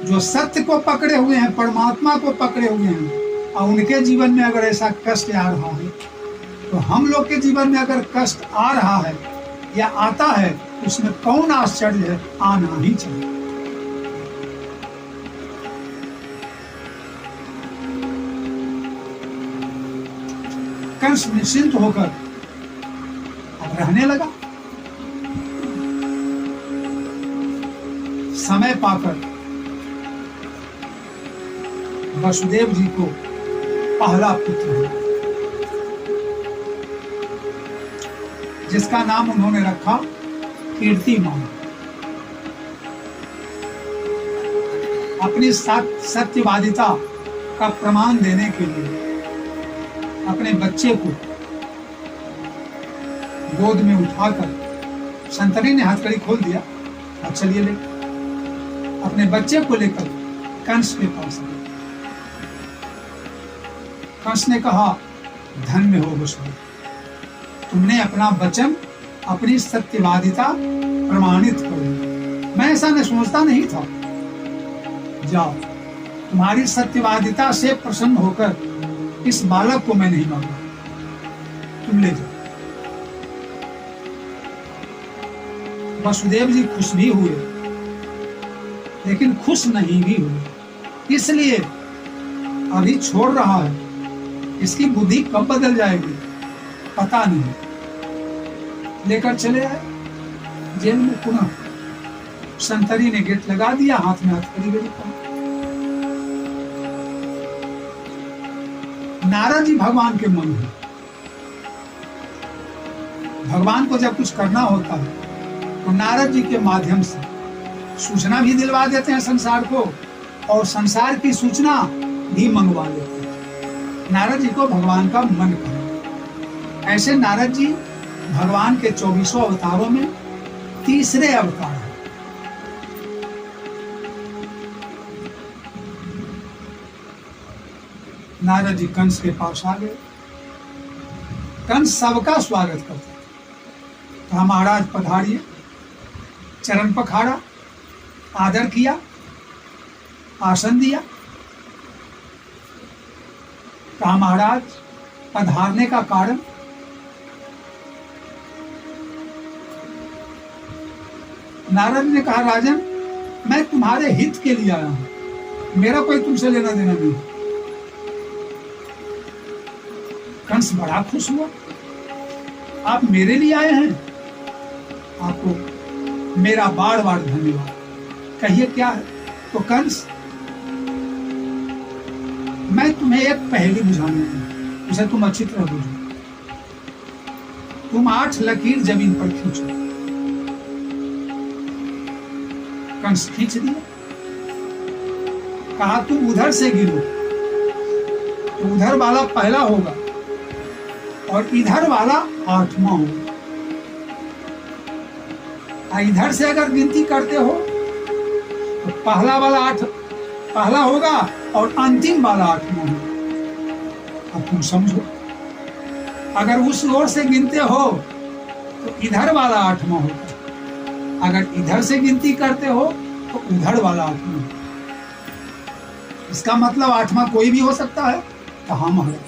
जो सत्य को पकड़े हुए हैं, परमात्मा को पकड़े हुए हैं, और उनके जीवन में अगर ऐसा कष्ट आ रहा है, तो हम लोग के जीवन में अगर कष्ट आ रहा है या आता है, उसमें कौन आश्चर्य है, आना ही चाहिए। कंस निश्चिंत होकर अब रहने लगा। समय पाकर वसुदेव जी को पहला पुत्र हुआ, जिसका नाम उन्होंने रखा कीर्तिमान। अपनी सत्यवादिता का प्रमाण देने के लिए अपने बच्चे को गोद में उठाकर संतरी ने हथकड़ी खोल दिया, अब चलिए ले। अपने बच्चे को लेकर कंस के पास गए। कंस ने कहा, धन्य हो वसुदेव, तुमने अपना वचन, अपनी सत्यवादिता प्रमाणित कर दी। मैं ऐसा न सोचता नहीं था। जाओ, तुम्हारी सत्यवादिता से प्रसन्न होकर इस बालक को मैं नहीं मांगा, तुम ले जाओ। वसुदेव जी खुश भी हुए, लेकिन खुश नहीं भी हुए। इसलिए अभी छोड़ रहा है, इसकी बुद्धि कब बदल जाएगी पता नहीं। लेकर चले आए जेल में। पुनः संतरी ने गेट लगा दिया, हाथ में हथकड़ी ले ली। नारद जी भगवान के मन है। भगवान को जब कुछ करना होता है तो नारद जी के माध्यम से सूचना भी दिलवा देते हैं संसार को, और संसार की सूचना भी मंगवा देते हैं। नारद जी को भगवान का मन कहा। ऐसे नारद जी भगवान के 24 अवतारों में तीसरे अवतार हैं। नारद जी कंस के पास आ गए। कंस सबका स्वागत करते थे। कहा, महाराज पधारिए। चरण पखाड़ा, आदर किया, आसन दिया। कहा, महाराज पधारने का कारण? नारद ने कहा, राजन, मैं तुम्हारे हित के लिए आया हूं, मेरा कोई तुमसे लेना देना नहीं। कंस बड़ा खुश हुआ, आप मेरे लिए आए हैं, आपको मेरा बार बार धन्यवाद। कहिए क्या है? तो कंस, मैं तुम्हें एक पहेली बुझाने दूं, उसे तुम अच्छी तरह बुझो। तुम 8 लकीर जमीन पर खींचो। कंस खींच दिया। कहा, तुम उधर से गिरो, तो उधर वाला पहला होगा और इधर वाला 8वां होगा। इधर से अगर गिनती करते हो तो पहला वाला 8 पहला होगा और अंतिम वाला 8वां होगा। अब तुम समझो, अगर उस ओर से गिनते हो तो इधर वाला 8वां होगा, अगर इधर से गिनती करते हो तो उधर वाला 8वां होगा। इसका मतलब 8वां कोई भी हो सकता है। कहा, महाराज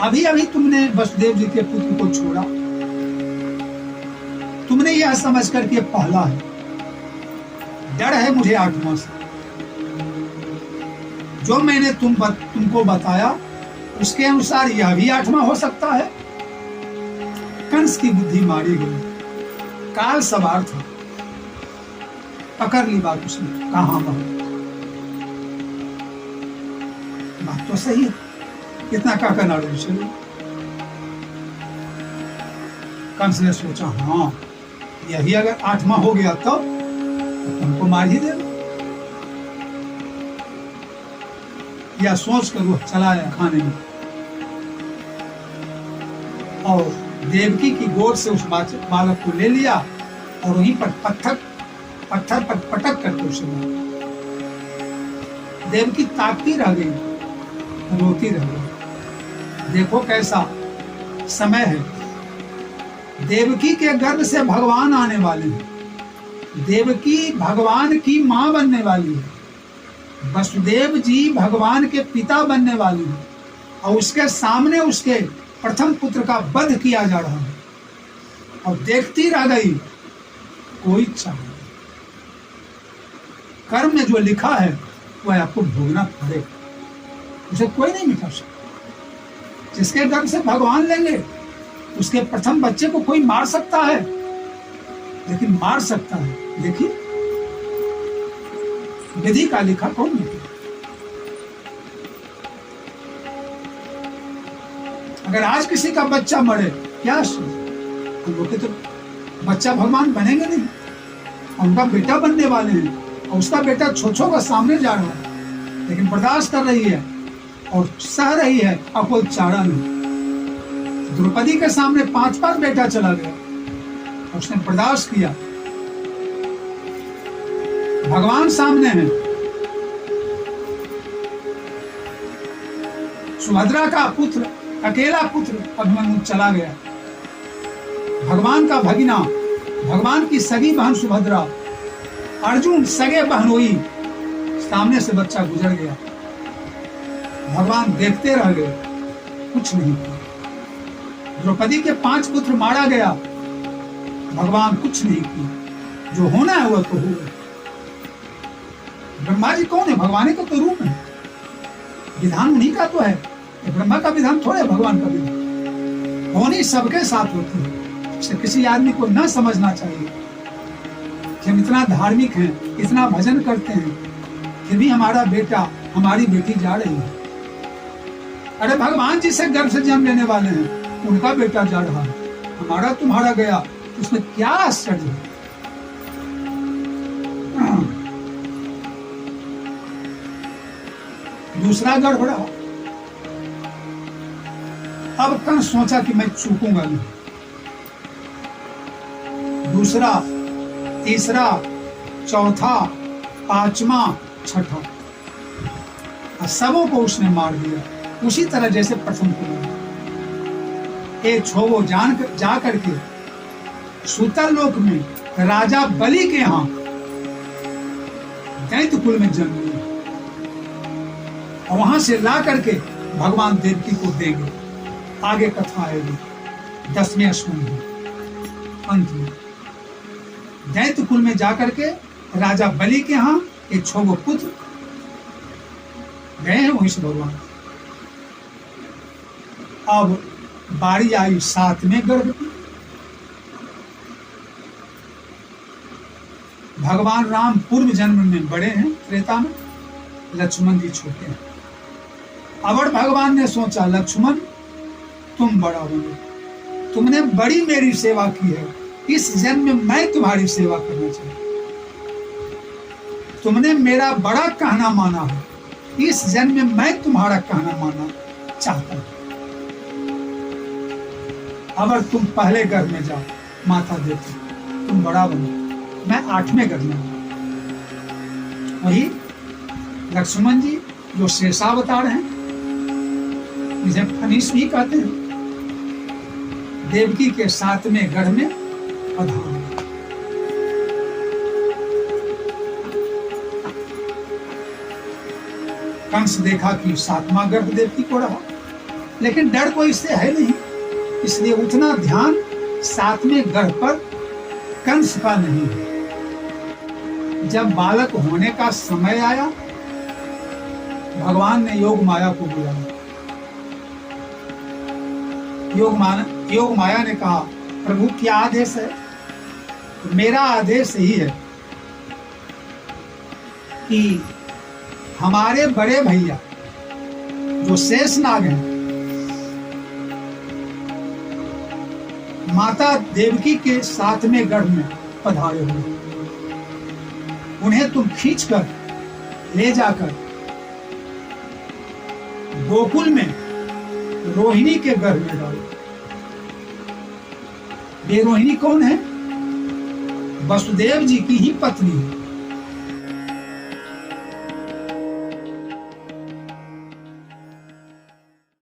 अभी अभी तुमने वसुदेव जी के पुत्र को छोड़ा, तुमने यह समझकर कि पहला है, डर है मुझे 8वां से। जो मैंने तुमको बताया उसके अनुसार यह भी 8वां हो सकता है। कंस की बुद्धि मारी गई, काल सवार था, पकड़ ली बात उसने। कहा, बात तो सही है, इतना कहकर नारद जी चले। कंस ने सोचा, हाँ यही अगर 8वां हो गया तो तुमको मार ही देगा। या सोच कर वो चला आया खाने में, और देवकी की गोद से उस बालक को ले लिया और वहीं पर पत्थर पर पटक करके उसे मारा। देवकी ताकती रह गई, रोती रह गई। देखो कैसा समय है, देवकी के गर्भ से भगवान आने वाले हैं, देवकी भगवान की मां बनने वाली है, वसुदेव जी भगवान के पिता बनने वाली है, और उसके सामने उसके प्रथम पुत्र का वध किया जा रहा है, और देखती रह गई, कोई इच्छा नहीं। कर्म में जो लिखा है वह आपको भोगना पड़ेगा, उसे कोई नहीं मिटा सकता। जिसके गर्भ से भगवान लेंगे उसके प्रथम बच्चे को कोई मार सकता है, लेकिन मार सकता है, देखिए विधि का लिखा कौन नहीं। अगर आज किसी का बच्चा मरे, क्या हम लोग के तो बच्चा भगवान बनेंगे नहीं, उनका बेटा बनने वाले हैं, और उसका बेटा छोछो का सामने जा रहा है, लेकिन बर्दाश्त कर रही है और सह रही है, और कोई चारा नहीं। द्रौपदी के सामने 5 बार बेटा चला गया, उसने बर्दाश्त किया। भगवान सामने है, सुभद्रा का पुत्र, अकेला पुत्र अभिमन्यु चला गया। भगवान का भगिना, भगवान की सगी बहन सुभद्रा, अर्जुन सगे बहनोई, सामने से बच्चा गुजर गया। भगवान देखते रह गए, कुछ नहीं किया। द्रौपदी के 5 पुत्र मारा गया, भगवान कुछ नहीं किया। जो होना है वह तो हुआ। ब्रह्मा जी कौन है? भगवान का तो रूप है, विधान उन्हीं का तो है। ब्रह्मा का विधान थोड़े भगवान का विधान। होनी सबके साथ होती है। इसे किसी आदमी को न समझना चाहिए कि हम इतना धार्मिक हैं, इतना भजन करते हैं, फिर भी हमारा बेटा, हमारी बेटी जा रही है। अरे भगवान जी से गर्भ से जन्म लेने वाले हैं, उनका बेटा जा रहा है, हमारा तुम्हारा गया, उसमें क्या आश्चर्य है? दूसरा गर्भ रहा। अब कंस सोचा कि मैं चूकूंगा नहीं। दूसरा, तीसरा, चौथा, 5वां, 6वां, सबों को उसने मार दिया, उसी तरह जैसे प्रथम को मारा। एक छोवो जा करके सूतल लोक में राजा बलि के यहाँ दैत्य कुल में जन्म लिया, और वहां से ला करके भगवान देवकी को देंगे। आगे कथा आएगी 10वें स्कंद में, अंत में। दैत्य कुल में जाकर के राजा बलि के यहाँ एक छोगो पुत्र गए हैं, वहीं से भगवान। अब बारी आई 7वें गर्भ की। भगवान राम पूर्व जन्म में बड़े हैं त्रेता में, लक्ष्मण जी छोटे हैं। अवर भगवान ने सोचा, लक्ष्मण तुम बड़ा बनो, तुमने बड़ी मेरी सेवा की है, इस जन्म में मैं तुम्हारी सेवा करना चाहता हूं। तुमने मेरा बड़ा कहना माना है, इस जन्म में मैं तुम्हारा कहना माना चाहता हूं। अगर तुम पहले गर्भ में जाओ, माता देती, तुम बड़ा बनो, मैं 8वें गर्भ में हूं। वही लक्ष्मण जी जो शेषावतार हैं, जिसे फनीस भी कहते हैं, देवकी के 7वें गर्भ में पधारे। कंस देखा कि 7वां गर्भ देवकी को रहा, लेकिन डर कोई इससे है नहीं, इसलिए उतना ध्यान 7वें गर्भ पर कंस का नहीं है। जब बालक होने का समय आया, भगवान ने योग माया को बुलाया। योग माया ने कहा, प्रभु क्या आदेश है? मेरा आदेश यही है कि हमारे बड़े भैया जो शेषनाग हैं, माता देवकी के 7वें गर्भ में पधारे हुए, उन्हें तुम खींचकर ले जाकर गोकुल में रोहिणी के गर्भ में डालो। ये रोहिणी कौन है? वसुदेव जी की ही पत्नी है।